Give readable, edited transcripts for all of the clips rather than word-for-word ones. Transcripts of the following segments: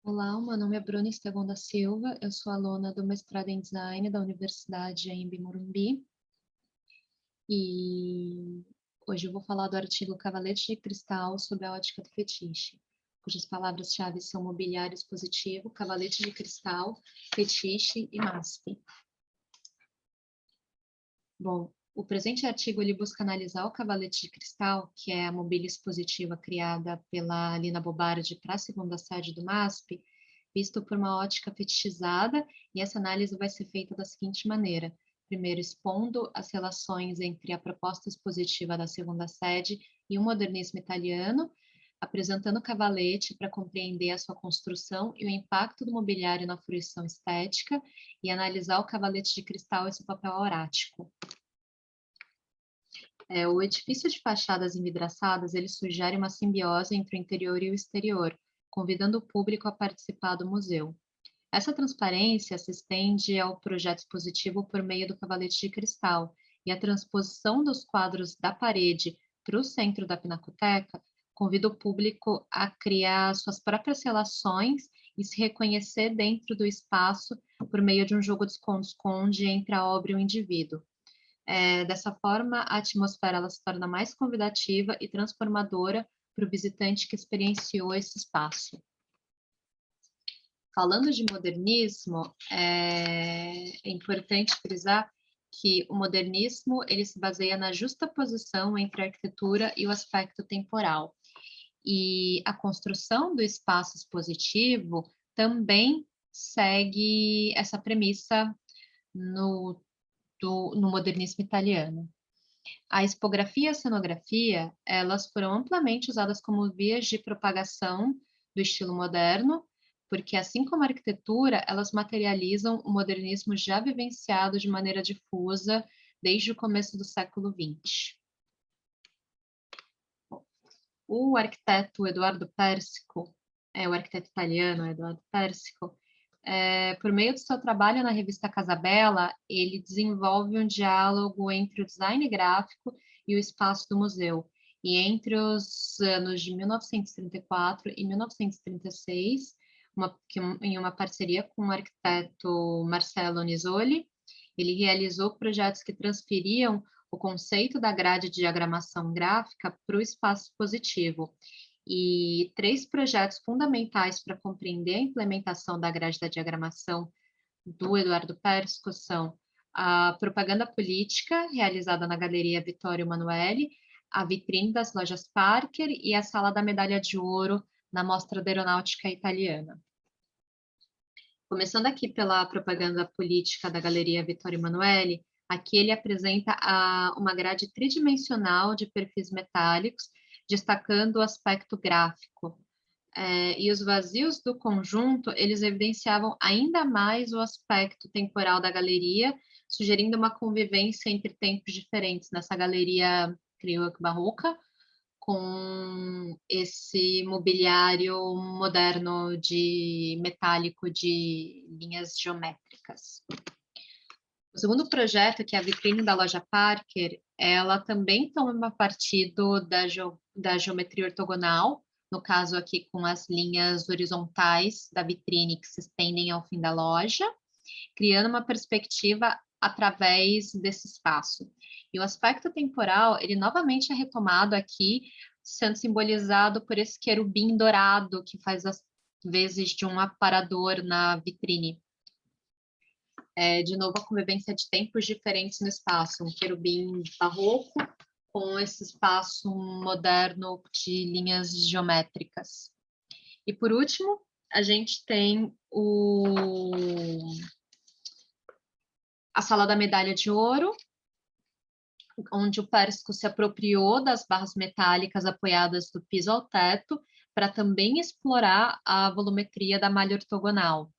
Olá, meu nome é Bruna Estevão da Silva, eu sou aluna do mestrado em Design da Universidade Anhembi Morumbi e hoje eu vou falar do artigo Cavalete de Cristal sobre a ótica do fetiche, cujas palavras-chave são mobiliário expositivo, cavalete de cristal, fetiche e MASP. Bom, o presente artigo ele busca analisar o cavalete de cristal, que é a mobília expositiva criada pela Lina Bobardi para a segunda sede do MASP, visto por uma ótica fetichizada, e essa análise vai ser feita da seguinte maneira: primeiro, expondo as relações entre a proposta expositiva da segunda sede e o modernismo italiano, apresentando o cavalete para compreender a sua construção e o impacto do mobiliário na fruição estética, e analisar o cavalete de cristal e seu papel aurático. O edifício de fachadas envidraçadas, ele sugere uma simbiose entre o interior e o exterior, convidando o público a participar do museu. Essa transparência se estende ao projeto expositivo por meio do cavalete de cristal, e a transposição dos quadros da parede para o centro da pinacoteca convida o público a criar suas próprias relações e se reconhecer dentro do espaço por meio de um jogo de esconde-esconde entre a obra e o indivíduo. Dessa forma, a atmosfera ela se torna mais convidativa e transformadora para o visitante que experienciou esse espaço. Falando de modernismo, é importante frisar que o modernismo ele se baseia na justaposição entre a arquitetura e o aspecto temporal. E a construção do espaço expositivo também segue essa premissa no, no modernismo italiano. A expografia e a cenografia, elas foram amplamente usadas como vias de propagação do estilo moderno, porque assim como a arquitetura, elas materializam o modernismo já vivenciado de maneira difusa desde o começo do século XX. O arquiteto Eduardo Persico, o arquiteto italiano Eduardo Persico, por meio do seu trabalho na revista Casabella, ele desenvolve um diálogo entre o design gráfico e o espaço do museu. E entre os anos de 1934 e 1936, em uma parceria com o arquiteto Marcello Nisoli, ele realizou projetos que transferiam o conceito da grade de diagramação gráfica para o espaço expositivo. E três projetos fundamentais para compreender a implementação da grade da diagramação do Eduardo Persco são a propaganda política, realizada na Galeria Vittorio Emanuele, a vitrine das lojas Parker e a Sala da Medalha de Ouro na Mostra da Aeronáutica Italiana. Começando aqui pela propaganda política da Galeria Vittorio Emanuele, aqui ele apresenta uma grade tridimensional de perfis metálicos, destacando o aspecto gráfico. E os vazios do conjunto, eles evidenciavam ainda mais o aspecto temporal da galeria, sugerindo uma convivência entre tempos diferentes nessa galeria crioula barroca, com esse mobiliário moderno de metálico de linhas geométricas. O segundo projeto, que é a vitrine da loja Parker, ela também toma partido da geometria ortogonal, no caso aqui com as linhas horizontais da vitrine que se estendem ao fim da loja, criando uma perspectiva através desse espaço. E o aspecto temporal, ele novamente é retomado aqui, sendo simbolizado por esse querubim dourado que faz as vezes de um aparador na vitrine. De novo, a convivência de tempos diferentes no espaço, um querubim barroco com esse espaço moderno de linhas geométricas. E por último, a gente tem a Sala da Medalha de Ouro, onde o Pérsco se apropriou das barras metálicas apoiadas do piso ao teto para também explorar a volumetria da malha ortogonal.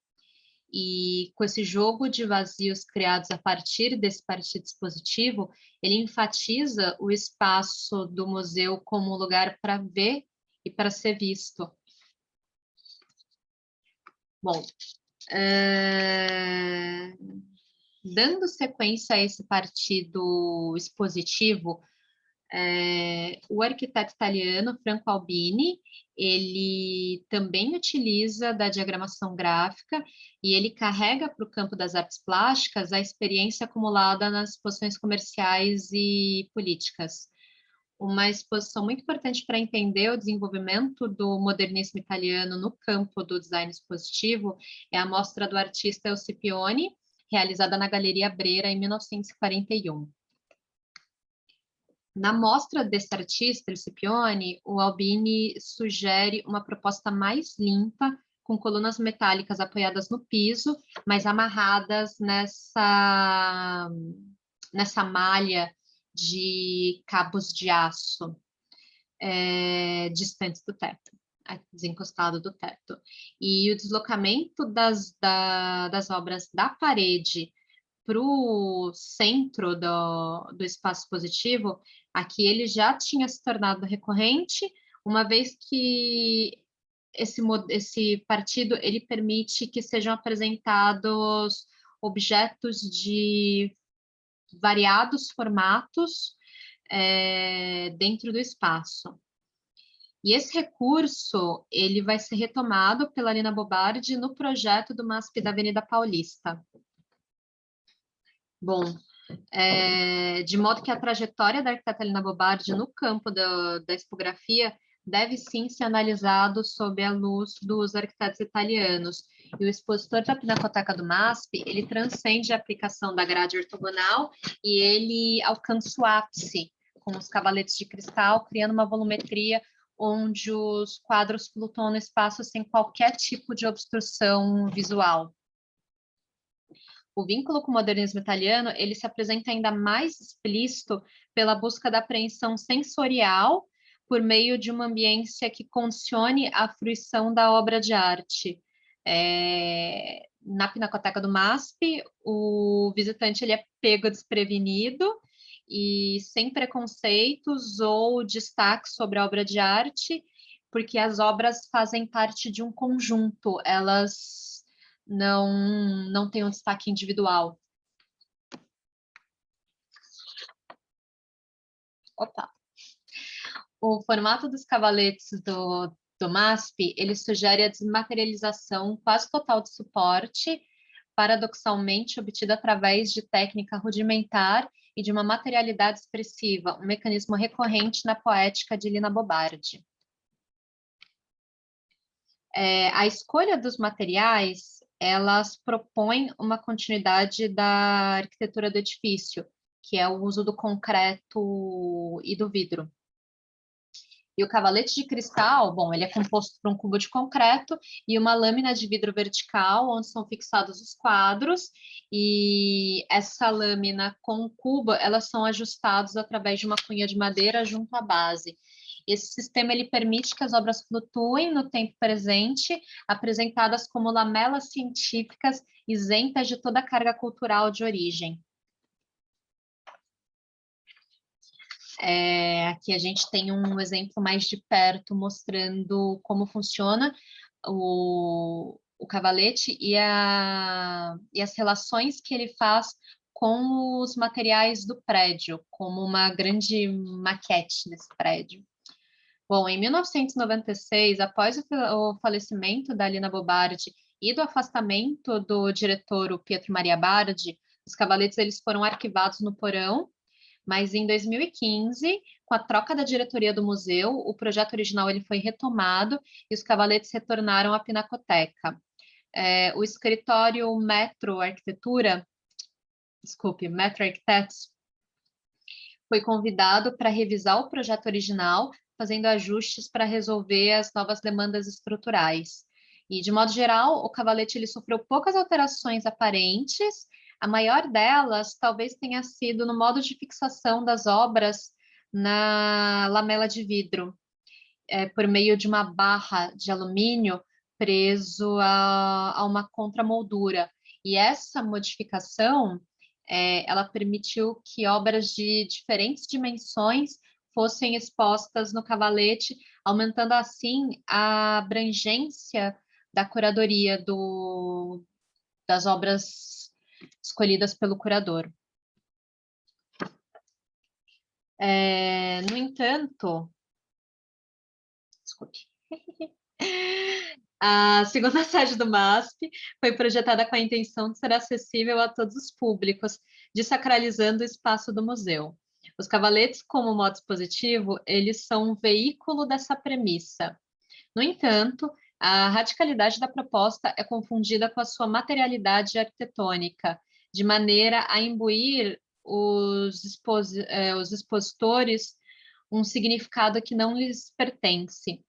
E com esse jogo de vazios criados a partir desse partido dispositivo, ele enfatiza o espaço do museu como um lugar para ver e para ser visto. Bom, dando sequência a esse partido expositivo, O arquiteto italiano Franco Albini, ele também utiliza da diagramação gráfica e ele carrega para o campo das artes plásticas a experiência acumulada nas exposições comerciais e políticas. Uma exposição muito importante para entender o desenvolvimento do modernismo italiano no campo do design expositivo é a mostra do artista Scipione, realizada na Galeria Brera em 1941. Na mostra desse artista, El Scipione, o Albini sugere uma proposta mais limpa, com colunas metálicas apoiadas no piso, mas amarradas nessa malha de cabos de aço distantes do teto, desencostado do teto. E o deslocamento das obras da parede para o centro do espaço expositivo, aqui ele já tinha se tornado recorrente, uma vez que esse partido ele permite que sejam apresentados objetos de variados formatos dentro do espaço. E esse recurso ele vai ser retomado pela Lina Bobardi no projeto do MASP da Avenida Paulista. Bom, de modo que a trajetória da arquiteta Lina Bobardi no campo da expografia deve sim ser analisado sob a luz dos arquitetos italianos. E o expositor da Pinacoteca do MASP, ele transcende a aplicação da grade ortogonal e ele alcança o ápice com os cavaletes de cristal, criando uma volumetria onde os quadros flutuam no espaço sem qualquer tipo de obstrução visual. O vínculo com o modernismo italiano, ele se apresenta ainda mais explícito pela busca da apreensão sensorial por meio de uma ambiência que condicione a fruição da obra de arte. Na Pinacoteca do MASP, o visitante ele é pego desprevenido e sem preconceitos ou destaque sobre a obra de arte, porque as obras fazem parte de um conjunto, elas não têm um destaque individual. Opa! O formato dos cavaletes do MASP, ele sugere a desmaterialização quase total de suporte, paradoxalmente obtida através de técnica rudimentar e de uma materialidade expressiva, um mecanismo recorrente na poética de Lina Bobardi. A escolha dos materiais, elas propõem uma continuidade da arquitetura do edifício, que é o uso do concreto e do vidro. E o cavalete de cristal, bom, ele é composto por um cubo de concreto e uma lâmina de vidro vertical, onde são fixados os quadros, e essa lâmina com o cubo, elas são ajustadas através de uma cunha de madeira junto à base. Esse sistema ele permite que as obras flutuem no tempo presente, apresentadas como lamelas científicas isentas de toda a carga cultural de origem. Aqui a gente tem um exemplo mais de perto mostrando como funciona o cavalete e as relações que ele faz com os materiais do prédio, como uma grande maquete desse prédio. Bom, em 1996, após o falecimento da Lina Bobardi e do afastamento do diretor, o Pietro Maria Bardi, os cavaletes eles foram arquivados no porão, mas em 2015, com a troca da diretoria do museu, o projeto original ele foi retomado e os cavaletes retornaram à Pinacoteca. O escritório Metro Architects, foi convidado para revisar o projeto original, fazendo ajustes para resolver as novas demandas estruturais. E, de modo geral, o cavalete ele sofreu poucas alterações aparentes. A maior delas talvez tenha sido no modo de fixação das obras na lamela de vidro, por meio de uma barra de alumínio preso a uma contramoldura. E essa modificação, ela permitiu que obras de diferentes dimensões fossem expostas no cavalete, aumentando assim a abrangência da curadoria das obras escolhidas pelo curador. No entanto, desculpe. A segunda sede do MASP foi projetada com a intenção de ser acessível a todos os públicos, desacralizando o espaço do museu. Os cavaletes, como modo dispositivo, eles são um veículo dessa premissa. No entanto, a radicalidade da proposta é confundida com a sua materialidade arquitetônica, de maneira a imbuir os expositores um significado que não lhes pertence.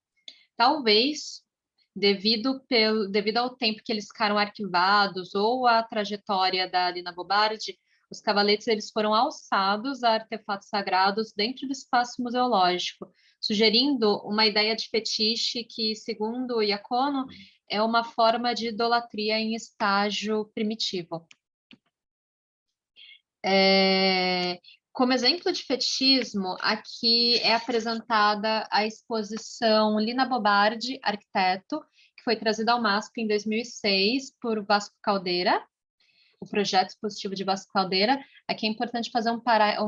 Talvez, devido ao tempo que eles ficaram arquivados ou à trajetória da Lina Bobardi, os cavaletes eles foram alçados a artefatos sagrados dentro do espaço museológico, sugerindo uma ideia de fetiche que, segundo Iacono, é uma forma de idolatria em estágio primitivo. Como exemplo de fetichismo, aqui é apresentada a exposição Lina Bobardi, arquiteto, que foi trazida ao MASP em 2006 por Vasco Caldeira, o projeto expositivo de Vasco Caldeira. Aqui é importante fazer um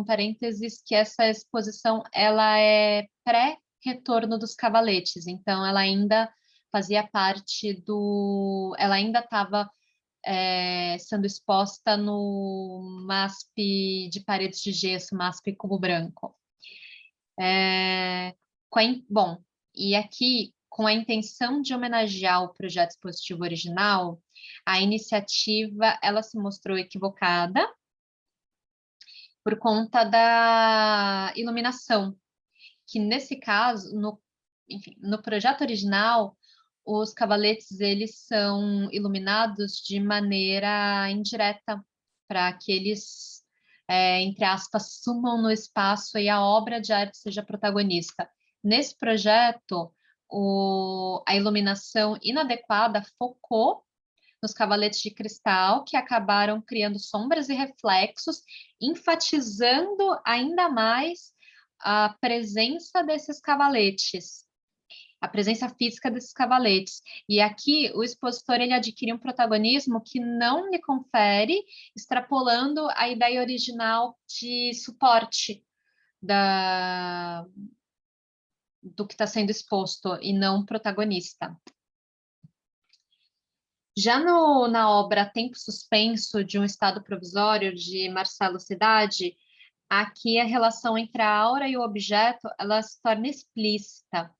parênteses que essa exposição ela é pré-retorno dos cavaletes, então ela ainda fazia parte ela ainda estava sendo exposta no MASP de paredes de gesso, MASP Cubo Branco. Bom, e aqui, com a intenção de homenagear o projeto expositivo original, a iniciativa ela se mostrou equivocada por conta da iluminação, que nesse caso, no projeto original, os cavaletes eles são iluminados de maneira indireta, para que eles, entre aspas, sumam no espaço e a obra de arte seja protagonista. Nesse projeto, a iluminação inadequada focou nos cavaletes de cristal, que acabaram criando sombras e reflexos, enfatizando ainda mais a presença desses cavaletes, a presença física desses cavaletes. E aqui o expositor ele adquire um protagonismo que não lhe confere, extrapolando a ideia original de suporte do que está sendo exposto e não protagonista. Já na obra Tempo Suspenso, de um Estado Provisório, de Marcelo Cidade, aqui a relação entre a aura e o objeto ela se torna explícita.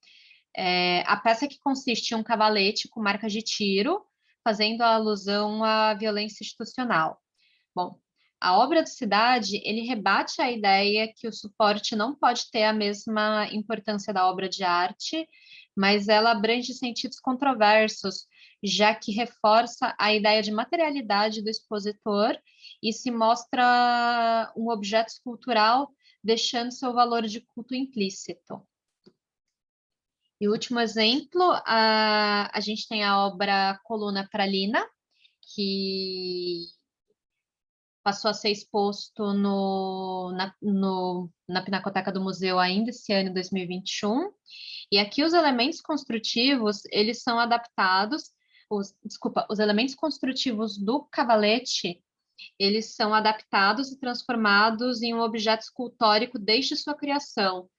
A peça que consiste em um cavalete com marcas de tiro, fazendo alusão à violência institucional. Bom, a obra de Cidade, ele rebate a ideia que o suporte não pode ter a mesma importância da obra de arte, mas ela abrange sentidos controversos, já que reforça a ideia de materialidade do expositor e se mostra um objeto escultural, deixando seu valor de culto implícito. E o último exemplo, a gente tem a obra Coluna Pralina, que passou a ser exposto na Pinacoteca do Museu ainda esse ano, 2021. E aqui os elementos construtivos, eles são adaptados, os elementos construtivos do cavalete, eles são adaptados e transformados em um objeto escultórico desde sua criação.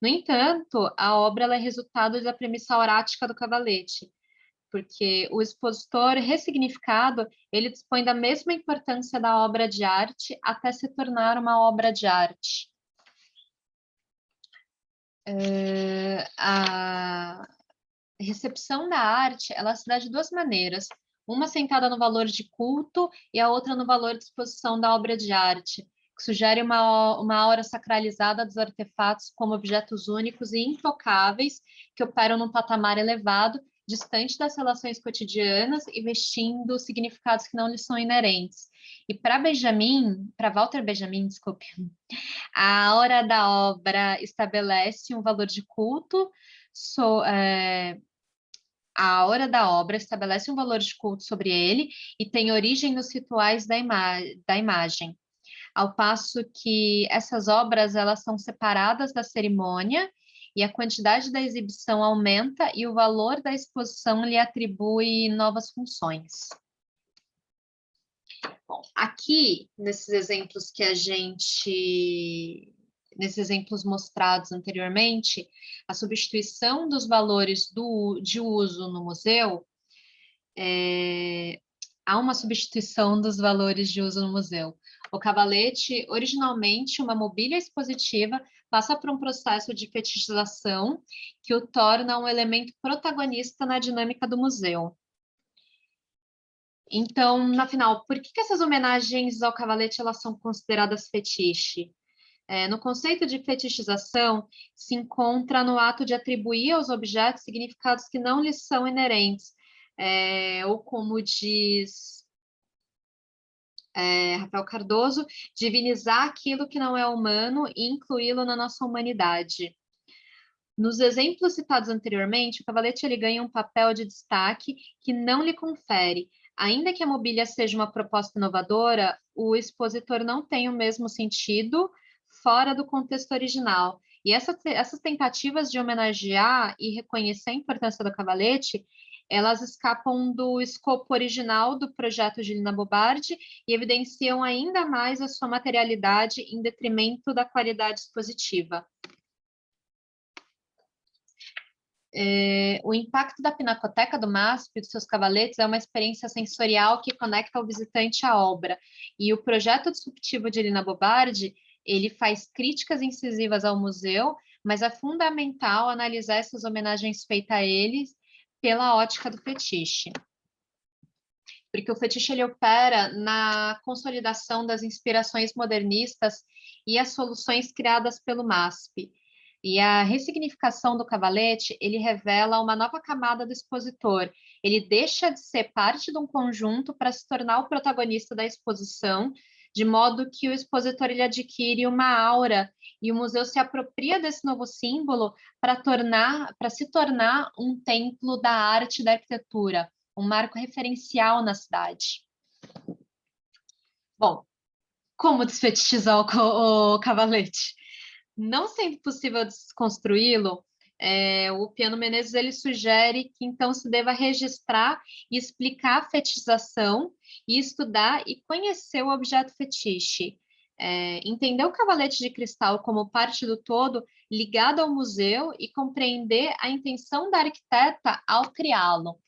No entanto, a obra ela é resultado da premissa aurática do cavalete, porque o expositor ressignificado, ele dispõe da mesma importância da obra de arte até se tornar uma obra de arte. A recepção da arte, ela se dá de duas maneiras, uma sentada no valor de culto e a outra no valor de exposição da obra de arte, que sugere uma aura sacralizada dos artefatos como objetos únicos e intocáveis que operam num patamar elevado, distante das relações cotidianas e vestindo significados que não lhes são inerentes. E para Walter Benjamin, desculpe, a aura da obra estabelece um valor de culto, a aura da obra estabelece um valor de culto sobre ele e tem origem nos rituais da imagem, ao passo que essas obras elas são separadas da cerimônia e a quantidade da exibição aumenta e o valor da exposição lhe atribui novas funções. Bom, aqui, nesses exemplos que a gente nesses exemplos mostrados anteriormente, a substituição dos valores de uso no museu, há uma substituição dos valores de uso no museu. O cavalete, originalmente uma mobília expositiva, passa por um processo de fetichização que o torna um elemento protagonista na dinâmica do museu. Então, na final, por que essas homenagens ao cavalete elas são consideradas fetiche? No conceito de fetichização, se encontra no ato de atribuir aos objetos significados que não lhes são inerentes, ou como diz Rafael Cardoso, divinizar aquilo que não é humano e incluí-lo na nossa humanidade. Nos exemplos citados anteriormente, o cavalete ele ganha um papel de destaque que não lhe confere. Ainda que a mobília seja uma proposta inovadora, o expositor não tem o mesmo sentido fora do contexto original. E essas tentativas de homenagear e reconhecer a importância do cavalete, elas escapam do escopo original do projeto de Lina Bobardi e evidenciam ainda mais a sua materialidade em detrimento da qualidade expositiva. O impacto da Pinacoteca do MASP e dos seus cavaletes é uma experiência sensorial que conecta o visitante à obra. E o projeto disruptivo de Lina Bobardi, ele faz críticas incisivas ao museu, mas é fundamental analisar essas homenagens feitas a eles pela ótica do fetiche. Porque o fetiche ele opera na consolidação das inspirações modernistas e as soluções criadas pelo MASP. E a ressignificação do cavalete, ele revela uma nova camada do expositor. Ele deixa de ser parte de um conjunto para se tornar o protagonista da exposição, de modo que o expositor ele adquire uma aura e o museu se apropria desse novo símbolo para se tornar um templo da arte e da arquitetura, um marco referencial na cidade. Bom, como desfetichizar o cavalete? Não sendo possível desconstruí-lo, o Piano Menezes ele sugere que então se deva registrar e explicar a fetichização e estudar e conhecer o objeto fetiche. Entender o cavalete de cristal como parte do todo ligado ao museu e compreender a intenção da arquiteta ao criá-lo,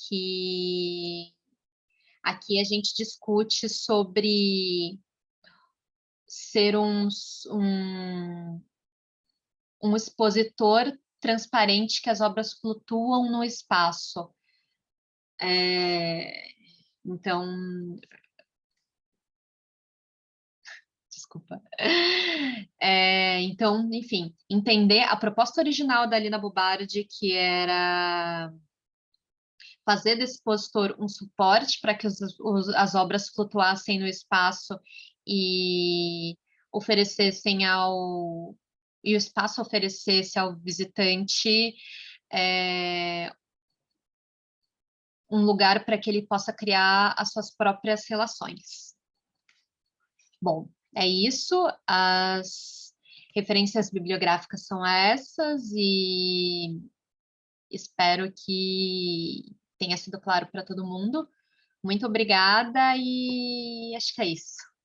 que aqui a gente discute sobre ser um expositor transparente que as obras flutuam no espaço. Então, desculpa. Então, enfim, entender a proposta original da Lina Bobardi, que era fazer desse expositor um suporte para que as obras flutuassem no espaço e oferecessem e o espaço oferecesse ao visitante um lugar para que ele possa criar as suas próprias relações. Bom, é isso. As referências bibliográficas são essas e espero que tenha sido claro para todo mundo. Muito obrigada e acho que é isso.